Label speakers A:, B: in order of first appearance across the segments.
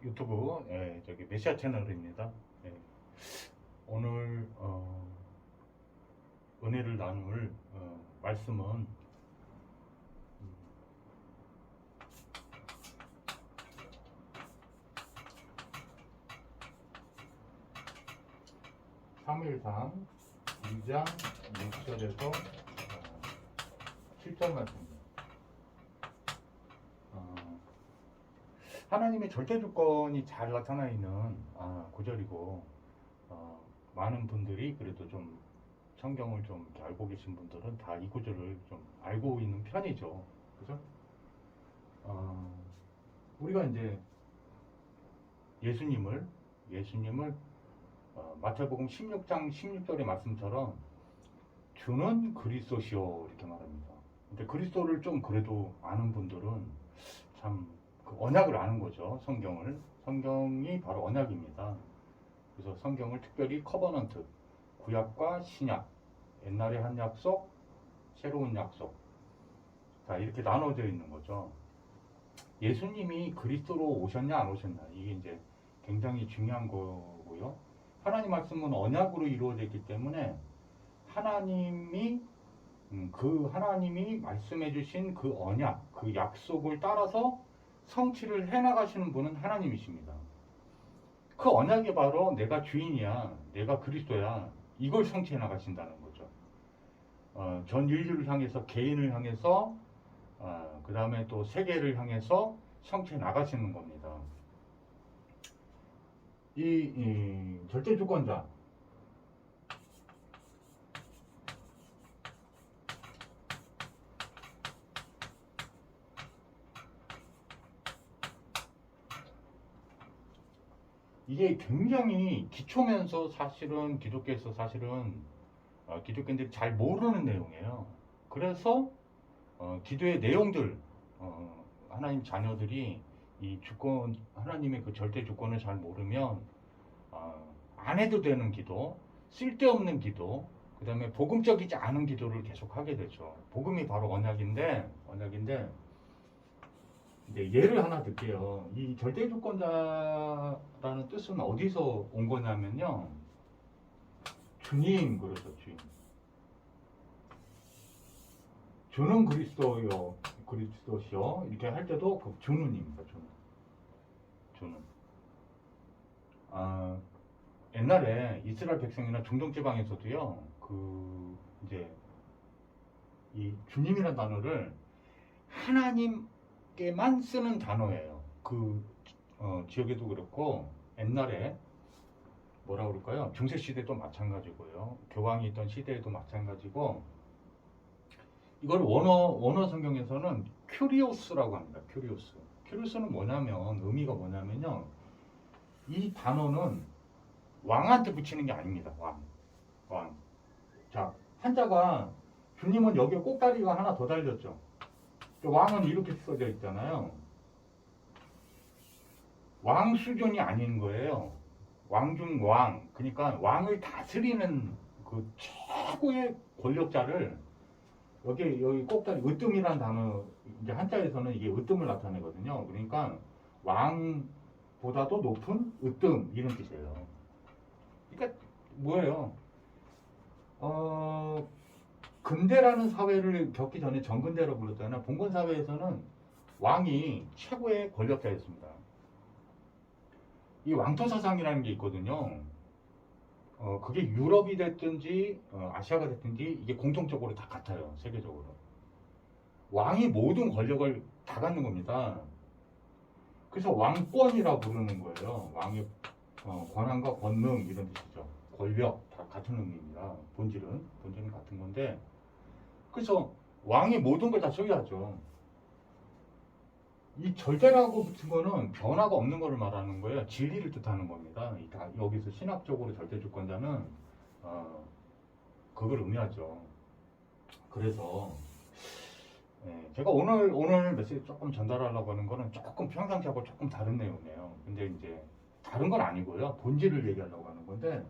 A: 유튜브 저기 메시아 채널입니다. 예, 오늘 은혜를 나눌 말씀은 음, 3일상 2장 6절에서 7절 말씀입니다. 하나님의 절대 주권이 잘 나타나 있는 구절이고, 많은 분들이 그래도 좀 성경을 좀 이렇게 알고 계신 분들은 다 이 구절을 좀 알고 있는 편이죠. 그죠? 우리가 이제 예수님을 마태복음 16장 16절의 말씀처럼 주는 그리스도시오 이렇게 말합니다. 근데 그리스도를 좀 그래도 아는 분들은 참 그 언약을 아는 거죠. 성경이 바로 언약입니다. 그래서 성경을 특별히 커버넌트, 구약과 신약, 옛날의 한 약속, 새로운 약속, 자 이렇게 나눠져 있는 거죠. 예수님이 그리스도로 오셨냐 안 오셨냐, 이게 이제 굉장히 중요한 거고요. 하나님 말씀은 언약으로 이루어져 있기 때문에 하나님이 말씀해 주신 그 언약, 그 약속을 따라서 성취를 해 나가시는 분은 하나님이십니다. 그 언약이 바로 내가 주인이야, 내가 그리스도야, 이걸 성취해 나가신다는 거죠. 전 인류를 향해서, 개인을 향해서, 그 다음에 또 세계를 향해서 성취해 나가시는 겁니다. 이 절대 주권자, 이게 굉장히 기초면서 사실은 기독교인들이 잘 모르는 내용이에요. 그래서 기도의 내용들, 하나님 자녀들이 이 주권, 하나님의 그 절대 주권을 잘 모르면 안 해도 되는 기도, 쓸데없는 기도, 그 다음에 복음적이지 않은 기도를 계속 하게 되죠. 복음이 바로 언약인데 이제 예를 하나 들게요. 이 절대 주권자라는 뜻은 어디서 온 거냐면요, 주님, 그래서 주는 그리스도시요 이렇게 할 때도 그 주는입니다. 주는. 옛날에 이스라엘 백성이나 중동 지방에서도요, 이제 이 주님이라는 단어를 하나님께만 쓰는 단어예요. 지역에도 그렇고, 옛날에 뭐라 그럴까요? 중세 시대도 마찬가지고요. 교황이 있던 시대에도 마찬가지고, 이걸 원어 성경에서는 큐리오스라고 합니다. 큐리오스는 뭐냐면, 의미가 뭐냐면요, 이 단어는 왕한테 붙이는 게 아닙니다. 왕. 자, 한자가, 주님은 여기에 꼭다리가 하나 더 달렸죠. 왕은 이렇게 써져 있잖아요. 왕 수준이 아닌 거예요. 왕중 왕. 그러니까 왕을 다스리는 그 최고의 권력자를 여기 꼭다리, 으뜸이라는 단어, 이제 한자에서는 이게 으뜸을 나타내거든요. 그러니까 왕보다도 높은 으뜸, 이런 뜻이에요. 그러니까 뭐예요? 근대라는 사회를 겪기 전에 전근대라고 불렀잖아요. 봉건 사회에서는 왕이 최고의 권력자였습니다. 이 왕토 사상이라는 게 있거든요. 그게 유럽이 됐든지 아시아가 됐든지 이게 공통적으로 다 같아요. 세계적으로. 왕이 모든 권력을 다 갖는 겁니다. 그래서 왕권이라고 부르는 거예요. 왕의 권한과 권능, 이런 뜻이죠. 권력 다 같은 의미입니다. 본질은 같은 건데, 그래서 왕이 모든 걸 다 소유하죠. 이 절대라고 붙은 거는 변화가 없는 것을 말하는 거예요. 진리를 뜻하는 겁니다. 여기서 신학적으로 절대 주권자는 그걸 의미하죠. 그래서 제가 오늘 메시지 조금 전달하려고 하는 거는 조금 평상시하고 조금 다른 내용이에요. 근데 이제 다른 건 아니고요. 본질을 얘기하려고 하는 건데,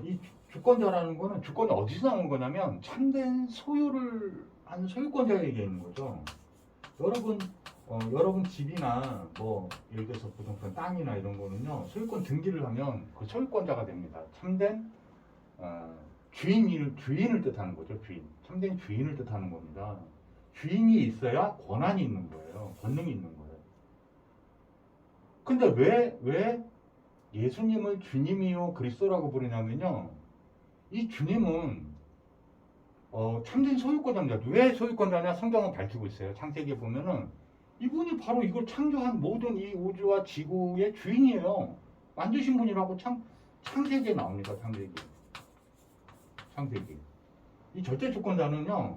A: 이 주권자라는 거는, 주권이 어디서 나온 거냐면 참된 소유를 한 소유권자에게 있는 거죠. 여러분, 여러분 집이나 뭐 예를 들어서 부동산 땅이나 이런 거는요 소유권 등기를 하면 그 소유권자가 됩니다. 참된 주인을 뜻하는 거죠. 주인. 참된 주인을 뜻하는 겁니다. 주인이 있어야 권한이 있는 거예요. 권능이 있는 거예요. 근데 왜 예수님을 주님이요 그리스도라고 부르냐면요. 이 주님은 참된 소유권자입니다. 왜 소유권자냐? 성경은 밝히고 있어요. 창세기에 보면은 이분이 바로 이걸 창조한 모든 이 우주와 지구의 주인이에요. 만드신 분이라고 창세기에 나옵니다. 창세기. 이 절대 주권자는요.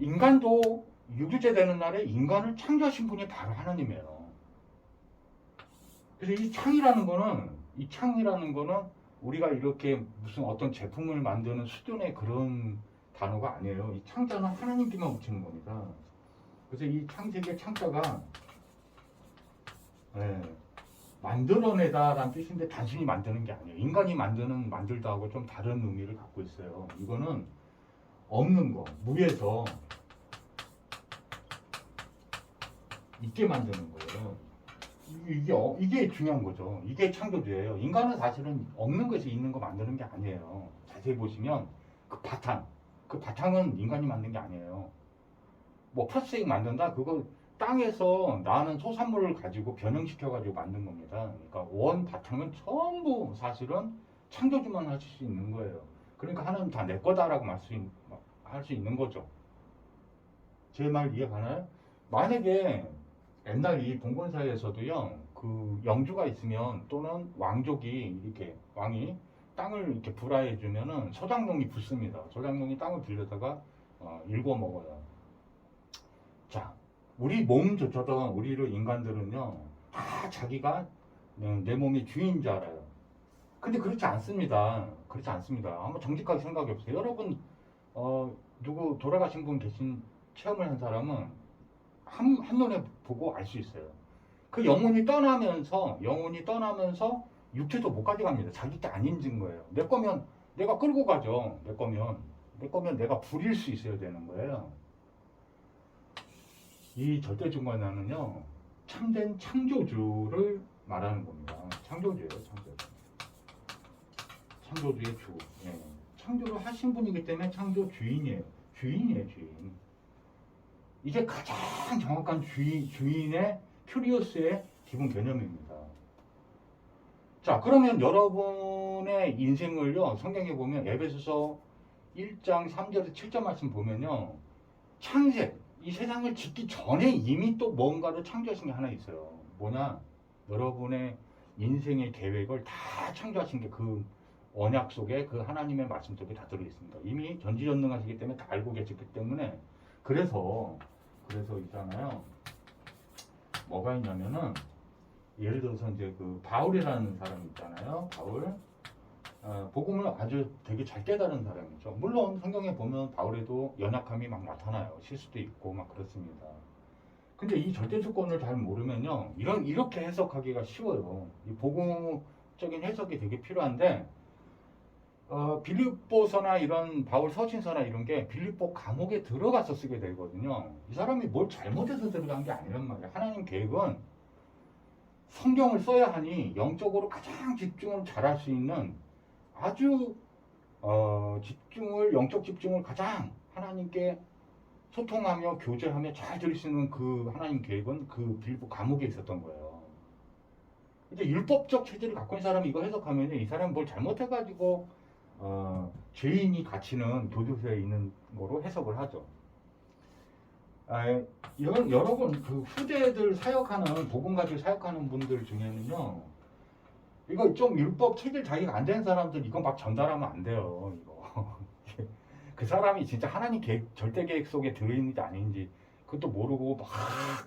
A: 인간도 유교제 되는 날에 인간을 창조하신 분이 바로 하나님이에요. 그래서 이 창이라는 거는 우리가 이렇게 무슨 어떤 제품을 만드는 수준의 그런 단어가 아니에요. 이 창자는 하나님께만 붙이는 겁니다. 그래서 이 창세기의 창자가 만들어내다라는 뜻인데 단순히 만드는 게 아니에요. 인간이 만들다 하고 좀 다른 의미를 갖고 있어요. 이거는 없는 거, 무에서 있게 만드는 거예요. 이게 중요한 거죠. 이게 창조주예요. 인간은 사실은 없는 것이 있는 거 만드는 게 아니에요. 자세히 보시면 그 바탕은 인간이 만든 게 아니에요. 뭐 퍼스익 만든다? 그거 땅에서 나는 소산물을 가지고 변형시켜가지고 만든 겁니다. 그러니까 원 바탕은 전부 사실은 창조주만 할 수 있는 거예요. 그러니까 하나님 다 내 거다라고 할 수 있는 거죠. 제 말 이해 가나요? 만약에 옛날 이 봉건사회에서도요, 그 영주가 있으면 또는 왕족이 이렇게 왕이 땅을 이렇게 불화해주면은 서장농이 붙습니다. 서장농이 땅을 빌려다가 일궈 먹어요. 자, 우리 몸조차도 우리를 인간들은요, 다 자기가 내 몸의 주인인 줄 알아요. 근데 그렇지 않습니다. 그렇지 않습니다. 한번 정직하게 생각해 보세요. 여러분, 누구 돌아가신 분 계신 체험을 한 사람은 한눈에 보고 알 수 있어요. 그 영혼이 떠나면서 육체도 못 가져갑니다. 자기 게 아닌 증거예요. 내 거면 내가 끌고 가죠. 내 거면 내가 부릴 수 있어야 되는 거예요. 이 절대주권자는요 참된 창조주를 말하는 겁니다. 창조주예요. 창조주의 주. 예. 창조를 하신 분이기 때문에 창조주인이에요. 주인. 이게 가장 정확한 주인의 큐리오스의 기본 개념입니다. 자, 그러면 여러분의 인생을요, 성경에 보면 에베소서 1장 3절에서 7절 말씀 보면요, 이 세상을 짓기 전에 이미 또 뭔가를 창조하신 게 하나 있어요. 뭐냐? 여러분의 인생의 계획을 다 창조하신 게 그 언약 속에 그 하나님의 말씀 속에 다 들어있습니다. 이미 전지전능하시기 때문에 다 알고 계시기 때문에 그래서 있잖아요. 뭐가 있냐면은 예를 들어서 이제 그 바울이라는 사람 있잖아요. 바울. 복음을 아주 되게 잘 깨달은 사람이죠. 물론 성경에 보면 바울에도 연약함이 막 나타나요. 실수도 있고 막 그렇습니다. 근데 이 절대주권을 잘 모르면요. 이렇게 해석하기가 쉬워요. 이 복음적인 해석이 되게 필요한데 빌립보서나 이런 바울 서신서나 이런 게 빌립보 감옥에 들어가서 쓰게 되거든요. 이 사람이 뭘 잘못해서 들어간 게 아니란 말이에요. 하나님 계획은 성경을 써야 하니 영적으로 가장 집중을 잘할 수 있는 아주 영적 집중을 가장 하나님께 소통하며 교제하며 잘 드릴 수 있는 그 하나님 계획은 그 빌립보 감옥에 있었던 거예요. 근데 율법적 체질을 갖고 있는 사람이 이거 해석하면 이 사람이 뭘 잘못해가지고 죄인이 갇히는 교도소에 있는 거로 해석을 하죠. 여러분 그 후대들 사역하는 복음 가지고 사역하는 분들 중에는요, 이거 좀 율법 체질 자기가 안 되는 사람들 이거 막 전달하면 안 돼요. 이거 그 사람이 진짜 하나님 절대 계획 속에 들어있는지 아닌지 그것도 모르고 막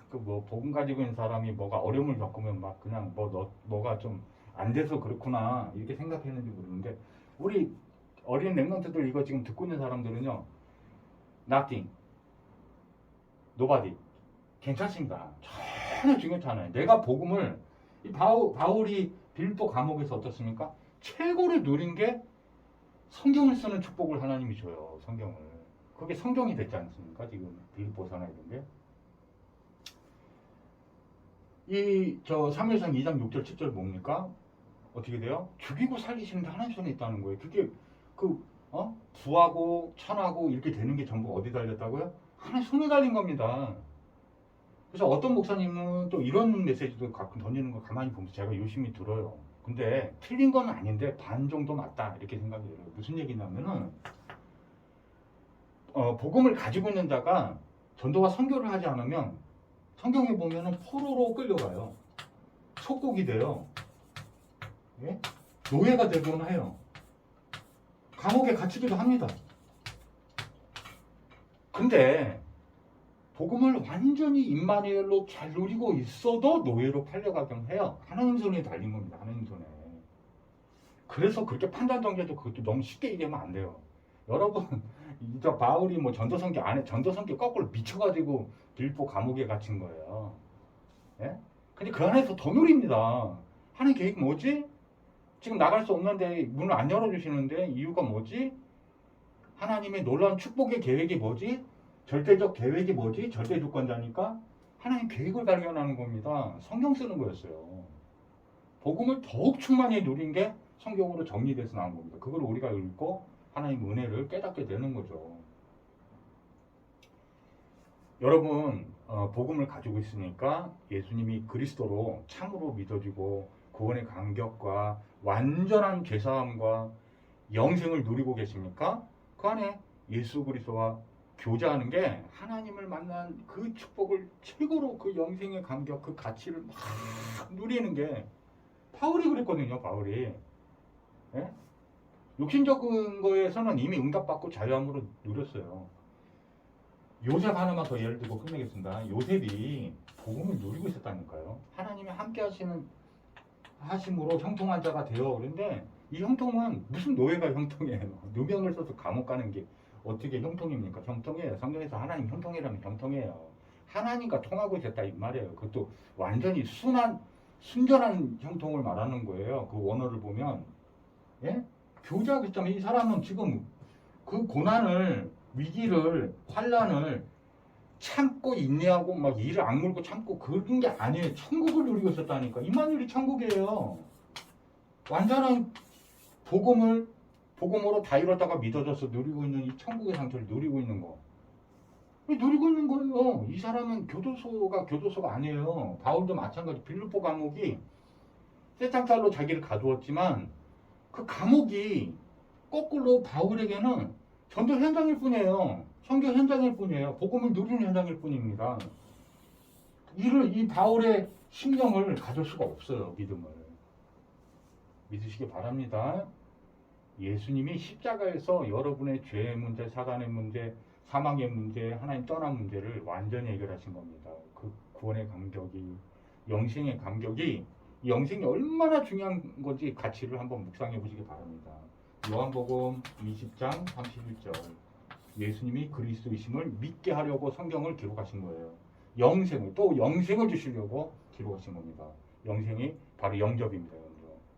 A: 그 뭐 복음 가지고 있는 사람이 뭐가 어려움을 겪으면 막 그냥 뭐가 좀 안 돼서 그렇구나 이렇게 생각했는지 모르는데 우리 어린 랩런트들 이거 지금 듣고 있는 사람들은요, nothing, nobody, 괜찮습니다. 전혀 중요치 않아요. 내가 복음을 이 바울이 빌립보 감옥에서 어떻습니까? 최고를 누린 게 성경을 쓰는 축복을 하나님이 줘요. 성경을. 그게 성경이 됐지 않습니까? 지금 빌립보서나 이런 게. 저 사무엘상 2장 6절 7절 뭡니까? 어떻게 돼요? 죽이고 살리시는 게 하나님 손에 있다는 거예요. 그게 부하고 천하고 이렇게 되는 게 전부 어디 달렸다고요? 하나님 손에 달린 겁니다. 그래서 어떤 목사님은 또 이런 메시지도 가끔 던지는 거 가만히 보면서 제가 유심히 들어요. 근데 틀린 건 아닌데 반 정도 맞다 이렇게 생각이 들어요. 무슨 얘기냐면은 복음을 가지고 있는 자가 전도와 선교를 하지 않으면 성경에 보면은 포로로 끌려가요. 속국이 돼요. 예? 노예가 되곤 해요. 감옥에 갇히기도 합니다. 근데 복음을 완전히 임마누엘로 잘 누리고 있어도 노예로 팔려가긴 해요. 하나님 손에 달린 겁니다. 하나님 손에. 그래서 그렇게 판단 정제도 그것도 너무 쉽게 얘기하면 안 돼요. 여러분, 저 바울이 뭐 전도선교 안에 전도선교 거꾸로 미쳐가지고 빌보 감옥에 갇힌 거예요. 예? 근데 그 안에서 더 누립니다. 하나님 계획 뭐지? 지금 나갈 수 없는데 문을 안 열어주시는데 이유가 뭐지? 하나님의 놀라운 축복의 계획이 뭐지? 절대적 계획이 뭐지? 절대 주권자니까 하나님 계획을 발견하는 겁니다. 성경 쓰는 거였어요. 복음을 더욱 충만히 누린 게 성경으로 정리돼서 나온 겁니다. 그걸 우리가 읽고 하나님 은혜를 깨닫게 되는 거죠. 여러분 복음을 가지고 있으니까 예수님이 그리스도로 참으로 믿어지고 구원의 감격과 완전한 죄사함과 영생을 누리고 계십니까? 그 안에 예수 그리스도와 교제하는 게 하나님을 만난 그 축복을 최고로 그 영생의 감격 그 가치를 막 누리는 게 바울이 그랬거든요. 바울이 예? 욕심적인 거에서는 이미 응답받고 자유함으로 누렸어요. 요셉 하나만 더 예를 들고 끝내겠습니다. 요셉이 복음을 누리고 있었다니까요. 하나님이 함께 하심으로 형통한 자가 되어. 그런데 이 형통은 무슨 노예가 형통이에요. 누명을 써서 감옥 가는 게 어떻게 형통입니까? 형통이에요. 성경에서 하나님 형통이라면 형통이에요. 하나님과 통하고 있었다 이 말이에요. 그것도 완전히 순전한 형통을 말하는 거예요. 그 원어를 보면 예? 교제하고 있다면 이 사람은 지금 그 고난을 위기를 환난을 참고 인내하고 막 이를 악물고 참고 그런 게 아니에요. 천국을 누리고 있었다니까. 임마누엘이 천국이에요. 완전한 복음으로 다 이뤘다가 믿어져서 누리고 있는 이 천국의 상태를 누리고 있는 거. 누리고 있는 거예요. 이 사람은 교도소가 아니에요. 바울도 마찬가지. 빌립보 감옥이 쇠창살로 자기를 가두었지만 그 감옥이 거꾸로 바울에게는 전도 현장일 뿐이에요. 선교 현장일 뿐이에요. 복음을 누리는 현장일 뿐입니다. 이 바울의 심령을 가질 수가 없어요. 믿음을. 믿으시기 바랍니다. 예수님이 십자가에서 여러분의 죄의 문제, 사단의 문제, 사망의 문제, 하나님 떠난 문제를 완전히 해결하신 겁니다. 그 구원의 감격이, 영생의 감격이, 영생이 얼마나 중요한 건지 가치를 한번 묵상해 보시기 바랍니다. 요한복음 20장 31절. 예수님이 그리스도이심을 믿게 하려고 성경을 기록하신 거예요. 영생을 주시려고 기록하신 겁니다. 영생이 바로 영접입니다.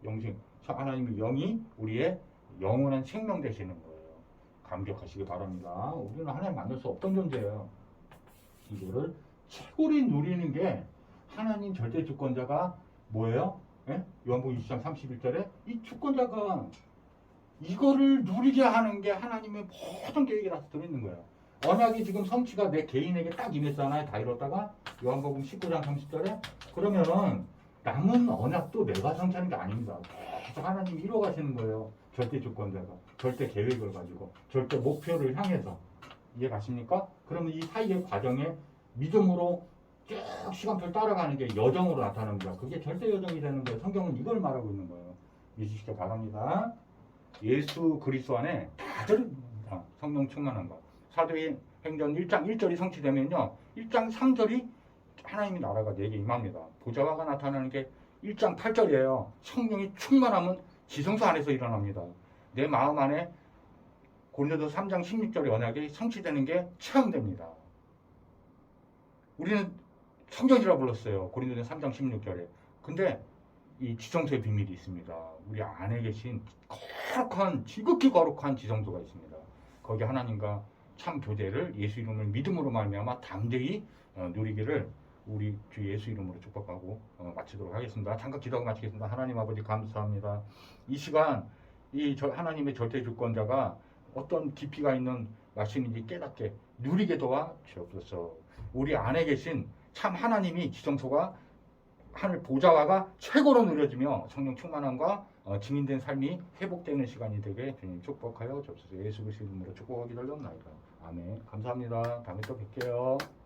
A: 영생. 하나님의 영이 우리의 영원한 생명 되시는 거예요. 감격하시기 바랍니다. 우리는 하나님 만날 수 없던 존재예요. 이거를 최고로 누리는 게 하나님 절대 주권자가 뭐예요? 예? 요한복음 20장 31절에 이 주권자가 이거를 누리게 하는 게 하나님의 모든 계획이 다 들어있는 거예요. 언약이 지금 성취가 내 개인에게 딱 임했잖아요. 다 이뤘다가 요한복음 19장 30절에 그러면은 남은 언약도 내가 성취하는 게 아닙니다. 계속 하나님이 이뤄가시는 거예요. 절대 주권자가 절대 계획을 가지고 절대 목표를 향해서 이해 가십니까? 그러면 이 사이의 과정에 믿음으로 쭉 시간표를 따라가는 게 여정으로 나타납니다. 그게 절대 여정이 되는 거예요. 성경은 이걸 말하고 있는 거예요. 믿으시기 바랍니다. 예수 그리스도 안에 다 들어있습니다. 성령 충만한 거. 사도행전 1장 1절이 성취되면요. 1장 3절이 하나님의 나라가 내게 임합니다. 보좌가 나타나는 게 1장 8절이에요. 성령이 충만하면 지성소 안에서 일어납니다. 내 마음 안에 고린도서 3장 16절의 언약이 성취되는 게 체험됩니다. 우리는 성전이라 불렀어요. 고린도서 3장 16절에. 근데 이 지성소의 비밀이 있습니다. 우리 안에 계신 지극히 거룩한 지성소가 있습니다. 거기 하나님과 참 교제를 예수 이름을 믿음으로 말미암아 담대히 누리기를 우리 주 예수 이름으로 축복하고 마치도록 하겠습니다. 잠깐 기도하고 마치겠습니다. 하나님 아버지 감사합니다. 이 시간 하나님의 절대 주권자가 어떤 깊이가 있는 말씀인지 깨닫게 누리게 도와 주옵소서. 우리 안에 계신 참 하나님이 지정소가 하늘 보좌가 최고로 누려지며 성령 충만함과 증인된 삶이 회복되는 시간이 되게 주님 축복하여 주옵소서. 예수 그리스도 이름으로 축복하기 달려옵나이다. 아멘. 감사합니다. 다음에 또 뵐게요.